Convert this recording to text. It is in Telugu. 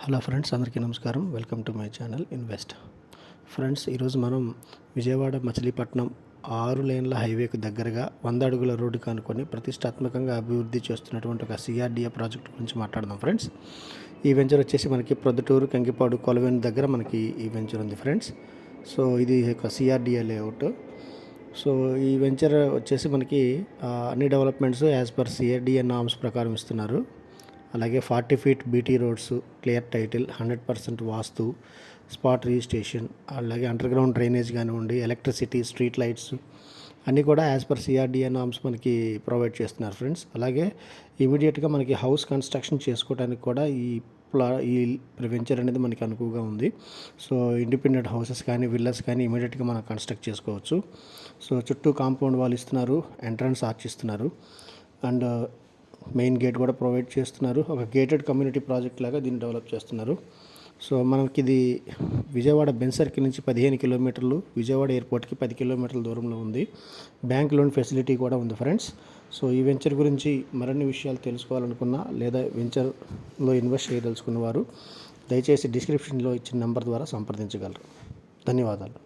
హలో ఫ్రెండ్స్, అందరికీ నమస్కారం. Welcome to my channel invest. Friends, ఈరోజు మనం విజయవాడ మచిలీపట్నం 6 లేన్ల హైవేకు దగ్గరగా 100 అడుగుల రోడ్డు కానుకొని ప్రతిష్టాత్మకంగా అభివృద్ధి చేస్తున్నటువంటి ఒక సిఆర్డిఏ ప్రాజెక్ట్ గురించి మాట్లాడదాం ఫ్రెండ్స్. ఈ వెంచర్ వచ్చేసి మనకి ప్రొద్దుటూరు, కంకిపాడు, కొలవేను దగ్గర మనకి ఈ వెంచర్ ఉంది ఫ్రెండ్స్. సో ఇది ఒక సిఆర్డిఏ లేఅవుట్. సో ఈ వెంచర్ వచ్చేసి మనకి అన్ని developments as per CRDA norms ప్రకారం ఇస్తున్నారు. అలాగే 40 feet BT roads, clear title, 100% వాస్తు, స్పాట్ రిజిస్ట్రేషన్, అలాగే అండర్ గ్రౌండ్ డ్రైనేజ్ కానివ్వండి, ఎలక్ట్రిసిటీ, స్ట్రీట్ లైట్స్ అన్నీ కూడా యాజ్ పర్ సిఆర్డిఏ నామ్స్ మనకి ప్రొవైడ్ చేస్తున్నారు ఫ్రెండ్స్. అలాగే ఇమీడియట్గా మనకి హౌస్ కన్స్ట్రక్షన్ చేసుకోవడానికి కూడా ఈ వెంచర్ అనేది మనకి అనుకువగా ఉంది. సో ఇండిపెండెంట్ హౌసెస్ కానీ, విల్లాస్ కానీ ఇమీడియట్గా మనం కన్స్ట్రక్ట్ చేసుకోవచ్చు. సో చుట్టూ కాంపౌండ్ వాల్ ఇస్తున్నారు, ఎంట్రన్స్ ఆర్చ్ ఇస్తున్నారు, అండ్ మెయిన్ గేట్ కూడా ప్రొవైడ్ చేస్తున్నారు. ఒక గేటెడ్ కమ్యూనిటీ ప్రాజెక్ట్ లాగా దీన్ని డెవలప్ చేస్తున్నారు. సో మనకి ఇది విజయవాడ బెంజ్ సర్కిల్ నుంచి 15 కిలోమీటర్లు, విజయవాడ ఎయిర్పోర్ట్కి 10 కిలోమీటర్ల దూరంలో ఉంది. బ్యాంక్ లోన్ ఫెసిలిటీ కూడా ఉంది ఫ్రెండ్స్. సో ఈ వెంచర్ గురించి మరిన్ని విషయాలు తెలుసుకోవాలనుకున్నా లేదా వెంచర్లో ఇన్వెస్ట్ చేయదలుచుకున్న వారు దయచేసి డిస్క్రిప్షన్లో ఇచ్చిన నెంబర్ ద్వారా సంప్రదించగలరు. ధన్యవాదాలు.